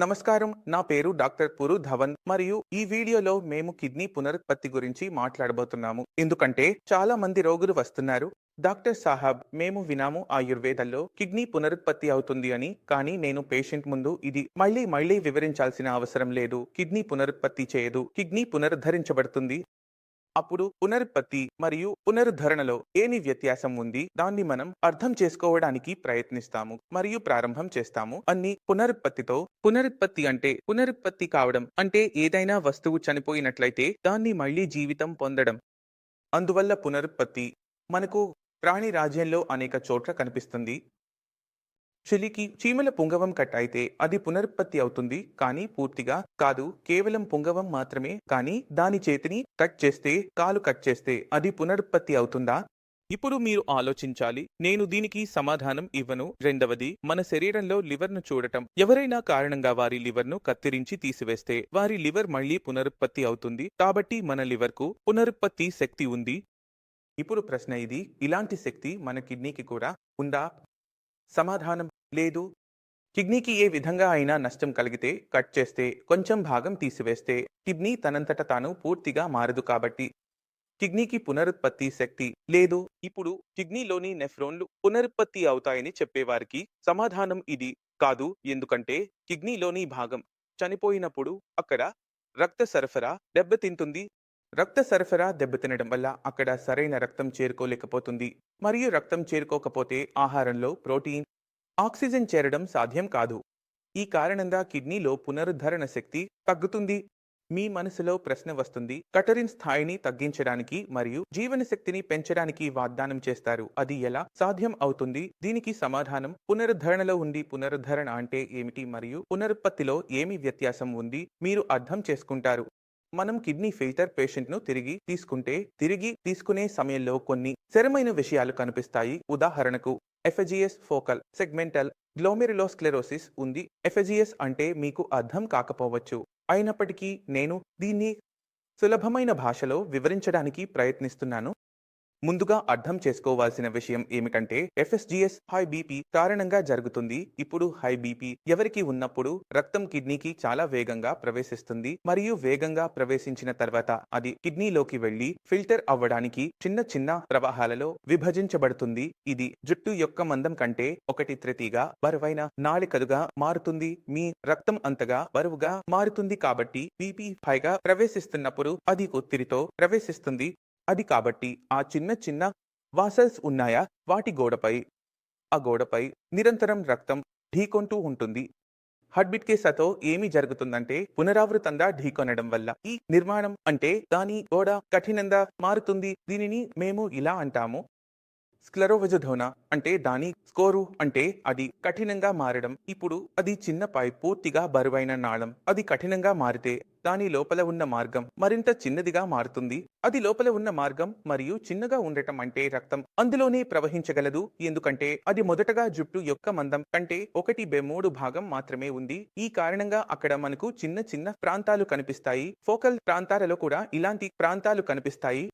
నమస్కారం. నా పేరు డాక్టర్ పురు ధవన్ మరియు ఈ వీడియోలో మేము కిడ్నీ పునరుత్పత్తి గురించి మాట్లాడబోతున్నాము. ఎందుకంటే చాలా మంది రోగులు వస్తున్నారు. డాక్టర్ సాహబ్, మేము వినాము ఆయుర్వేదంలో కిడ్నీ పునరుత్పత్తి అవుతుంది అని. కానీ నేను పేషెంట్ ముందు ఇది మళ్ళీ వివరించాల్సిన అవసరం లేదు. కిడ్నీ పునరుత్పత్తి చేయదు, కిడ్నీ పునరుద్ధరించబడుతుంది. అప్పుడు పునరుత్పత్తి మరియు పునరుద్ధరణలో ఏమి వ్యత్యాసం ఉంది, దాన్ని మనం అర్థం చేసుకోవడానికి ప్రయత్నిస్తాము మరియు ప్రారంభం చేస్తాము. అన్ని పునరుత్పత్తితో. పునరుత్పత్తి అంటే పునరుత్పత్తి కావడం అంటే ఏదైనా వస్తువు చనిపోయినట్లయితే దాన్ని మళ్ళీ జీవితం పొందడం. అందువల్ల పునరుత్పత్తి మనకు ప్రాణి రాజ్యంలో అనేక చోట్ల కనిపిస్తుంది. చిలికి చీమల పుంగవం కట్ అయితే అది పునరుత్పత్తి అవుతుంది, కానీ పూర్తిగా కాదు. కేవలం పుంగవం మాత్రమే. కానీ దాని చేతిని కట్ చేస్తే, కాలు కట్ చేస్తే అది పునరుత్పత్తి అవుతుందా? ఇప్పుడు మీరు ఆలోచించాలి. నేను దీనికి సమాధానం ఇవ్వను. రెండవది, మన శరీరంలో లివర్ను చూడటం. ఎవరైనా కారణంగా వారి లివర్ను కత్తిరించి తీసివేస్తే వారి లివర్ మళ్లీ పునరుత్పత్తి అవుతుంది. కాబట్టి మన లివర్కు పునరుత్పత్తి శక్తి ఉంది. ఇప్పుడు ప్రశ్న ఇది, ఇలాంటి శక్తి మన కిడ్నీకి కూడా ఉందా? సమాధానం లేదు. కిడ్నీకి ఏ విధంగా అయినా నష్టం కలిగితే, కట్ చేస్తే, కొంచెం భాగం తీసివేస్తే కిడ్నీ తనంతట తాను పూర్తిగా మారదు. కాబట్టి కిడ్నీకి పునరుత్పత్తి శక్తి లేదు. ఇప్పుడు కిడ్నీలోని నెఫ్రోన్లు పునరుత్పత్తి అవుతాయని చెప్పేవారికి సమాధానం ఇది కాదు. ఎందుకంటే కిడ్నీలోని భాగం చనిపోయినప్పుడు అక్కడ రక్త సరఫరా దెబ్బతింటుంది. రక్త సరఫరా దెబ్బతినడం వల్ల అక్కడ సరైన రక్తం చేరుకోలేకపోతుంది. మరియు రక్తం చేరుకోకపోతే ఆహారంలో ప్రోటీన్, ఆక్సిజన్ చేరడం సాధ్యం కాదు. ఈ కారణంగా కిడ్నీలో పునరుద్ధరణ శక్తి తగ్గుతుంది. మీ మనసులో ప్రశ్న వస్తుంది, కటరిన్ స్థాయిని తగ్గించడానికి మరియు జీవన శక్తిని పెంచడానికి వాగ్దానం చేస్తారు. అది ఎలా సాధ్యం అవుతుంది? దీనికి సమాధానం పునరుద్ధరణలో ఉంది. పునరుద్ధరణ అంటే ఏమిటి మరియు పునరుత్పత్తిలో ఏమి వ్యత్యాసం ఉంది మీరు అర్థం చేసుకుంటారు. మనం కిడ్నీ ఫిల్టర్ పేషెంట్ను తిరిగి తీసుకునే సమయంలో కొన్ని స్థిరమైన విషయాలు కనిపిస్తాయి. ఉదాహరణకు ఎఫెజియస్ ఫోకల్ సెగ్మెంటల్ గ్లోమెరులోస్క్లెరోసిస్ ఉంది. ఎఫెజియస్ అంటే మీకు అర్థం కాకపోవచ్చు, అయినప్పటికీ నేను దీన్ని సులభమైన భాషలో వివరించడానికి ప్రయత్నిస్తున్నాను. ముందుగా అర్థం చేసుకోవాల్సిన విషయం ఏమిటంటే ఎఫ్ఎస్జిఎస్ హై బీపీ కారణంగా జరుగుతుంది. ఇప్పుడు హై బీపీ ఎవరికి ఉన్నప్పుడు రక్తం కిడ్నీకి చాలా వేగంగా ప్రవేశిస్తుంది మరియు వేగంగా ప్రవేశించిన తర్వాత అది కిడ్నీలోకి వెళ్లి ఫిల్టర్ అవ్వడానికి చిన్న ప్రవాహాలలో విభజించబడుతుంది. ఇది జుట్టు యొక్క మందం కంటే 1/3గా బరువైన నాళికలుగా మారుతుంది. మీ రక్తం అంతగా బరువుగా మారుతుంది. కాబట్టి బీపీ పైగా ప్రవేశిస్తున్నప్పుడు అది ఒత్తిడితో ప్రవేశిస్తుంది. అది కాబట్టి ఆ చిన్న వాసల్స్ ఉన్నాయా, వాటి గోడపై నిరంతరం రక్తం ఢీకొంటూ ఉంటుంది. హార్ట్బీట్ కేసుతో ఏమి జరుగుతుందంటే పునరావృతంగా ఢీకొనడం వల్ల ఈ నిర్మాణం అంటే దాని గోడ కఠినంగా మారుతుంది. దీనిని మేము ఇలా అంటాము, స్క్లెరోవెజోధోనా అంటే దాని స్కోరు అంటే అది కఠినంగా మారడం. ఇప్పుడు అది చిన్న పైప్ పూర్తిగా బరువైన నాళం. అది కఠినంగా మారితే దాని లోపల ఉన్న మార్గం మరింత చిన్నదిగా మారుతుంది. అది లోపల ఉన్న మార్గం మరియు చిన్నగా ఉండటం అంటే రక్తం అందులోనే ప్రవహించగలదు. ఎందుకంటే అది మొదటగా జుట్టు యొక్క మందం కంటే 1/3 భాగం మాత్రమే ఉంది. ఈ కారణంగా అక్కడ మనకు చిన్న ప్రాంతాలు కనిపిస్తాయి. ఫోకల్ ప్రాంతాలలో కూడా ఇలాంటి ప్రాంతాలు కనిపిస్తాయి.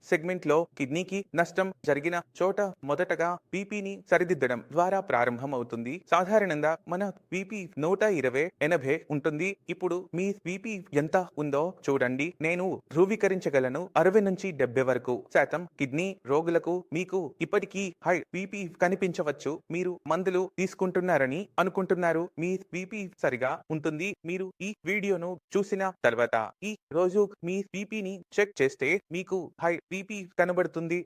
సెగ్మెంట్ లో కిడ్నీకి నష్టం జరిగిన చోట మొదటగా బీపీని సరిదిద్దడం ద్వారా ప్రారంభం అవుతుంది. సాధారణంగా మన బీపీ 120/80 ఉంటుంది. ఇప్పుడు మీ బీపీ ఎంత ఉందో చూడండి. నేను ధృవీకరించగలను 60 నుంచి 70 వరకు శాతం కిడ్నీ రోగులకు మీకు ఇప్పటికీ హై బీపీ కనిపించవచ్చు. మీరు మందులు తీసుకుంటున్నారని అనుకుంటున్నారు. మీ బీపీ సరిగా ఉంటుంది. మీరు ఈ వీడియోను చూసిన తర్వాత ఈ రోజు మీ బీపీని చెక్ చేస్తే మీకు హై బీపీ కనబడుతుంది.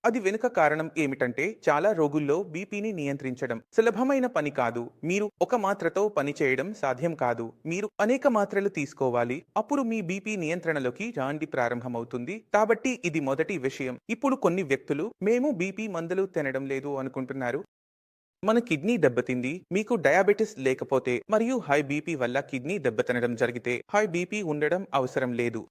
అది వెనుక కారణం ఏమిటంటే చాలా రోగుల్లో బీపీని నియంత్రించడం సులభమైన పని కాదు. మీరు ఒక మాత్రతో పని చేయడం సాధ్యం కాదు. మీరు అనేక మాత్రలు తీసుకోవాలి. అప్పుడు మీ బీపీ నియంత్రణలోకి రాండి ప్రారంభమవుతుంది. కాబట్టి ఇది మొదటి విషయం. ఇప్పుడు కొన్ని వ్యక్తులు మేము బీపీ మందులు తినడం లేదు అనుకుంటున్నారు. మన కిడ్నీ దెబ్బతింది. మీకు డయాబెటిస్ లేకపోతే మరియు హై బీపీ వల్ల కిడ్నీ దెబ్బతినడం జరిగితే హై బీపీ ఉండడం అవసరం లేదు.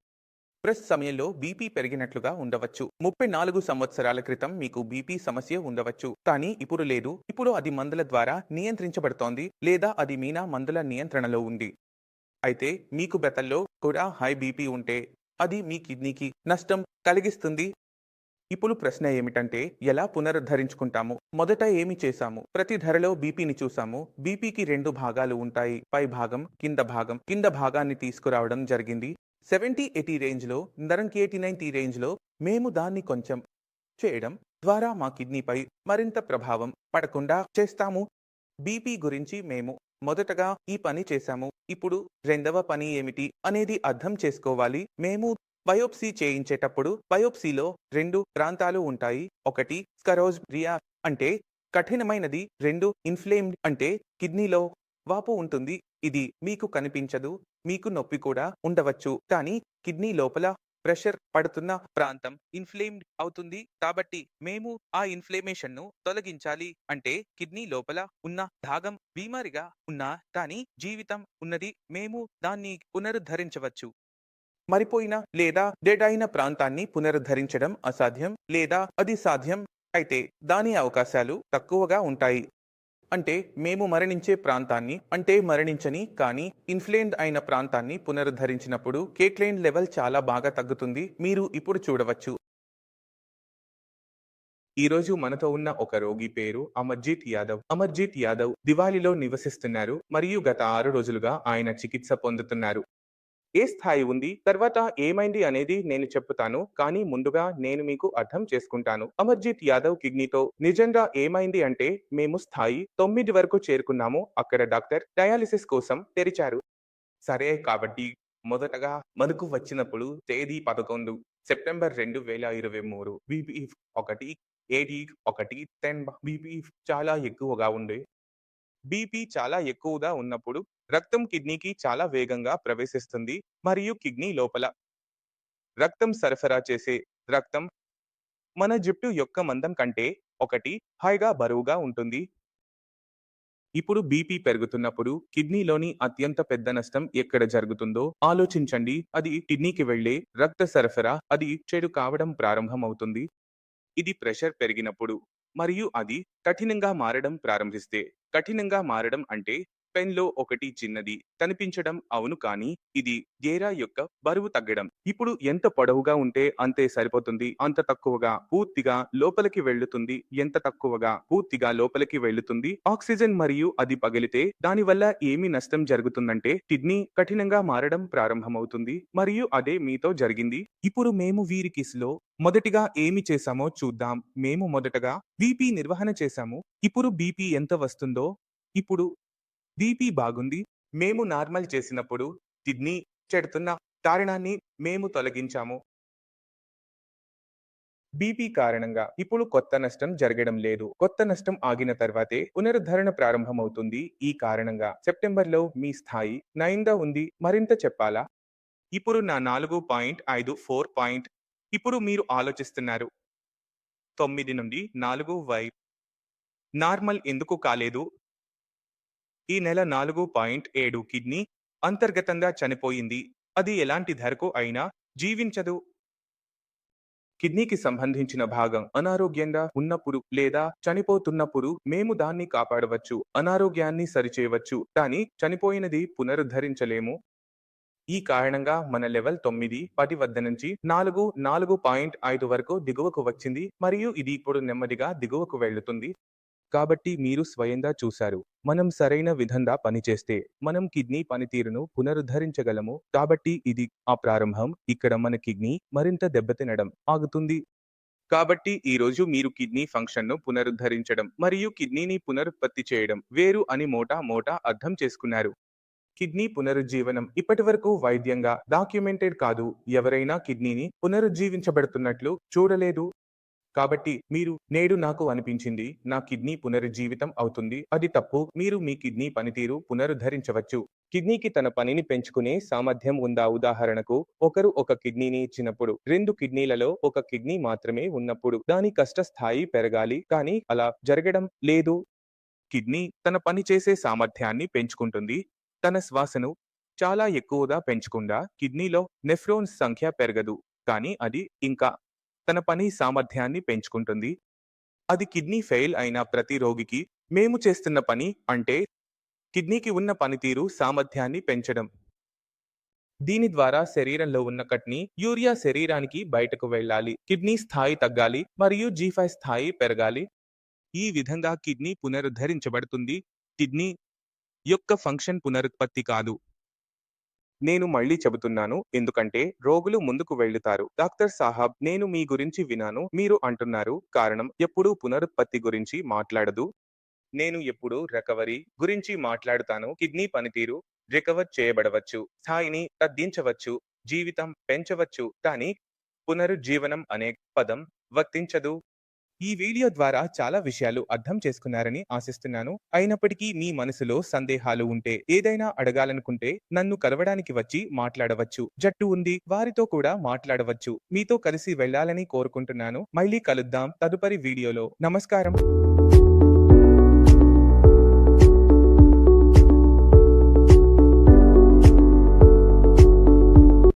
ప్రెస్ సమయంలో బీపీ పెరిగినట్లుగా ఉండవచ్చు. 34 సంవత్సరాల క్రితం మీకు బీపీ సమస్య ఉండవచ్చు, కానీ ఇప్పుడు లేదు. ఇప్పుడు అది మందుల ద్వారా నియంత్రించబడుతోంది లేదా అది మీనా మందుల నియంత్రణలో ఉంది. అయితే మీకు గతంలో కూడా హై బీపీ ఉంటే అది మీ కిడ్నీకి నష్టం కలిగిస్తుంది. ఇప్పుడు ప్రశ్న ఏమిటంటే ఎలా పునరుద్ధరించుకుంటాము? మొదట ఏమి చేశాము? ప్రతి ధరలో బీపీని చూసాము. బీపీకి 2 భాగాలు ఉంటాయి. పై భాగం, కింద భాగం. కింద భాగాన్ని తీసుకురావడం జరిగింది. 70, 80 రేంజ్‌లో, నరంకి 80, 90 రేంజ్‌లో మేము దాన్ని కొంచెం చేయడం ద్వారా మా కిడ్నీపై మరింత ప్రభావం పడకుండా చేస్తాము. బీపీ గురించి మేము మొదటగా ఈ పని చేశాము. ఇప్పుడు రెండవ పని ఏమిటి అనేది అర్థం చేసుకోవాలి. మేము బయోప్సీ చేయించేటప్పుడు బయోప్సీలో 2 ప్రాంతాలు ఉంటాయి. ఒకటి స్కరోజ్ రియా అంటే కఠినమైనది. 2 ఇన్ఫ్లేమ్డ్ అంటే కిడ్నీలో వాపు ఉంటుంది. ఇది మీకు కనిపించదు. మీకు నొప్పి కూడా ఉండవచ్చు. కానీ కిడ్నీ లోపల ప్రెషర్ పడుతున్న ప్రాంతం ఇన్ఫ్లేమ్డ్ అవుతుంది. కాబట్టి మేము ఆ ఇన్ఫ్లేమేషన్ ను తొలగించాలి. అంటే కిడ్నీ లోపల ఉన్న భాగం బీమారిగా ఉన్నా కానీ జీవితం ఉన్నది. మేము దాన్ని పునరుద్ధరించవచ్చు. మరిపోయిన లేదా డెడ్ అయిన ప్రాంతాన్ని పునరుద్ధరించడం అసాధ్యం, లేదా అది సాధ్యం అయితే దాని అవకాశాలు తక్కువగా ఉంటాయి. అంటే మేము మరణించే ప్రాంతాన్ని, అంటే మరణించని కానీ ఇన్ఫ్లేమ్డ్ అయిన ప్రాంతాన్ని పునరుద్ధరించినప్పుడు కేట్లైన్ లెవెల్ చాలా బాగా తగ్గుతుంది. మీరు ఇప్పుడు చూడవచ్చు. ఈ రోజు మనతో ఉన్న ఒక రోగి పేరు అమర్జీత్ యాదవ్. అమర్జీత్ యాదవ్ దివాలీలో నివసిస్తున్నారు మరియు గత 6 రోజులుగా ఆయన చికిత్స పొందుతున్నారు. ఏ స్థాయి ఉంది, తర్వాత ఏమైంది అనేది నేను చెప్తాను. కానీ ముందుగా నేను మీకు అర్థం చేసుకుంటాను. అమర్జీత్ యాదవ్ కిడ్నీతో నిజంగా ఏమైంది అంటే మేము స్థాయి 9 వరకు చేరుకున్నాము. అక్కడ డాక్టర్ డయాలిసిస్ కోసం తెరిచారు. సరే కాబట్టి మొదటగా మనకు వచ్చినప్పుడు తేదీ 11 సెప్టెంబర్ 2023 బీపీ 1, 80, 1, 10 బీపీ చాలా ఎక్కువగా ఉంది. బీపీ చాలా ఎక్కువగా ఉన్నప్పుడు రక్తం కిడ్నీకి చాలా వేగంగా ప్రవేశిస్తుంది మరియు కిడ్నీ లోపల రక్తం సరఫరా చేసే రక్తం మన జుట్టు యొక్క మందం కంటే 1 హాయిగా బరువుగా ఉంటుంది. ఇప్పుడు బీపీ పెరుగుతున్నప్పుడు కిడ్నీలోని అత్యంత పెద్ద నష్టం ఎక్కడ జరుగుతుందో ఆలోచించండి. అది కిడ్నీకి వెళ్లే రక్త సరఫరా అది చెడు కావడం ప్రారంభమవుతుంది. ఇది ప్రెషర్ పెరిగినప్పుడు మరియు అది కఠినంగా మారడం ప్రారంభిస్తే. కఠినంగా మారడం అంటే పెన్‌లో ఒకటి చిన్నది కనిపించడం అవును, కానీ ఇది గేరా యొక్క బరువు తగ్గడం. ఇప్పుడు ఎంత పొడవుగా ఉంటే అంతే సరిపోతుంది. అంత తక్కువగా పూర్తిగా లోపలికి వెళ్లుతుంది. ఎంత తక్కువగా పూర్తిగా లోపలికి వెళ్లుతుంది. ఆక్సిజన్ మరియు అది పగిలితే దానివల్ల ఏమి నష్టం జరుగుతుందంటే కిడ్నీ కఠినంగా మారడం ప్రారంభమవుతుంది మరియు అదే మీతో జరిగింది. ఇప్పుడు మేము వీరికిస్లో మొదటిగా ఏమి చేశామో చూద్దాం. మేము మొదటగా బీపీ నిర్వహణ చేశాము. ఇప్పుడు బీపీ ఎంత వస్తుందో ఇప్పుడు బీపీ బాగుంది. మేము నార్మల్ చేసినప్పుడు కిడ్నీ చెడుతున్న కారణాన్ని మేము తొలగించాము. బీపీ కారణంగా ఇప్పుడు కొత్త నష్టం జరగడం లేదు. కొత్త నష్టం ఆగిన తర్వాతే పునరుద్ధరణ ప్రారంభమవుతుంది. ఈ కారణంగా సెప్టెంబర్లో మీ స్థాయి 9గా ఉంది. మరింత చెప్పాలా? ఇప్పుడు నా 4.5 4 ఇప్పుడు మీరు ఆలోచిస్తున్నారు. 9 నుండి 4 నార్మల్ ఎందుకు కాలేదు? ఈ నెల 4.7 కిడ్నీ అంతర్గతంగా చనిపోయింది. అది ఎలాంటి ధరకు అయినా జీవించదు. కిడ్నీకి సంబంధించిన భాగం అనారోగ్యంగా ఉన్నప్పుడు లేదా చనిపోతున్నప్పుడు మేము దాన్ని కాపాడవచ్చు. అనారోగ్యాన్ని సరిచేయవచ్చు, కానీ చనిపోయినది పునరుద్ధరించలేము. ఈ కారణంగా మన లెవెల్ 9, 10 వద్ద నుంచి 4, 4.5 వరకు దిగువకు వచ్చింది మరియు ఇది ఇప్పుడు నెమ్మదిగా దిగువకు వెళ్తుంది. కాబట్టి మీరు స్వయంగా చూశారు. మనం సరైన విధంగా పనిచేస్తే మనం కిడ్నీ పనితీరును పునరుద్ధరించగలము. కాబట్టి ఇది ఆ ప్రారంభం. ఇక్కడ మన కిడ్నీ మరింత దెబ్బతినడం ఆగుతుంది. కాబట్టి ఈ రోజు మీరు కిడ్నీ ఫంక్షన్ను పునరుద్ధరించడం మరియు కిడ్నీని పునరుత్పత్తి చేయడం వేరు అని మోటా అర్థం చేసుకున్నారు. కిడ్నీ పునరుజ్జీవనం ఇప్పటివరకు వైద్యంగా డాక్యుమెంటెడ్ కాదు. ఎవరైనా కిడ్నీని పునరుజ్జీవించబడుతున్నట్లు చూడలేదు. కాబట్టి మీరు నేడు నాకు అనిపించింది నా కిడ్నీ పునరుజ్జీవితం అవుతుంది. అది తప్పు. మీరు మీ కిడ్నీ పనితీరు పునరుద్ధరించవచ్చు. కిడ్నీకి తన పనిని పెంచుకునే సామర్థ్యం ఉందా? ఉదాహరణకు ఒకరు ఒక కిడ్నీని ఇచ్చినప్పుడు 2 కిడ్నీలలో ఒక కిడ్నీ మాత్రమే ఉన్నప్పుడు దాని కష్ట స్థాయి పెరగాలి, కానీ అలా జరగడం లేదు. కిడ్నీ తన పని చేసే సామర్థ్యాన్ని పెంచుకుంటుంది. తన శ్వాసను చాలా ఎక్కువగా పెంచకుండా కిడ్నీలో నెఫ్రోన్స్ సంఖ్య పెరగదు, కానీ అది ఇంకా తన పని సామర్థ్యాన్ని పెంచుకుంటుంది. అది కిడ్నీ ఫెయిల్ అయిన ప్రతి రోగికి మేము చేస్తున్న పని అంటే కిడ్నీకి ఉన్న పనితీరు సామర్థ్యాన్ని పెంచడం. దీని ద్వారా శరీరంలో ఉన్న కట్ని యూరియా శరీరానికి బయటకు వెళ్ళాలి, కిడ్నీ స్థాయి తగ్గాలి మరియు G5 స్థాయి పెరగాలి. ఈ విధంగా కిడ్నీ పునరుద్ధరించబడుతుంది. కిడ్నీ యొక్క ఫంక్షన్ పునరుత్పత్తి కాదు. నేను మళ్ళీ చెబుతున్నాను, ఎందుకంటే రోగులు ముందుకు వెళ్లుతారు. డాక్టర్ సాహబ్, నేను మీ గురించి విన్నాను మీరు అంటున్నారు, కారణం ఎప్పుడూ పునరుత్పత్తి గురించి మాట్లాడదు. నేను ఎప్పుడూ రికవరీ గురించి మాట్లాడుతాను. కిడ్నీ పనితీరు రికవర్ చేయబడవచ్చు, స్థాయిని తగ్గించవచ్చు, జీవితం పెంచవచ్చు, కానీ పునరుజ్జీవనం అనే పదం వర్తించదు. ఈ వీడియో ద్వారా చాలా విషయాలు అర్థం చేసుకున్నారని ఆశిస్తున్నాను. అయినప్పటికీ మీ మనసులో సందేహాలు ఉంటే, ఏదైనా అడగాలనుకుంటే నన్ను కలవడానికి వచ్చి మాట్లాడవచ్చు. జట్టు ఉంది, వారితో కూడా మాట్లాడవచ్చు. మీతో కలిసి వెళ్ళాలని కోరుకుంటున్నాను. మళ్ళీ కలుద్దాం తదుపరి వీడియోలో. నమస్కారం.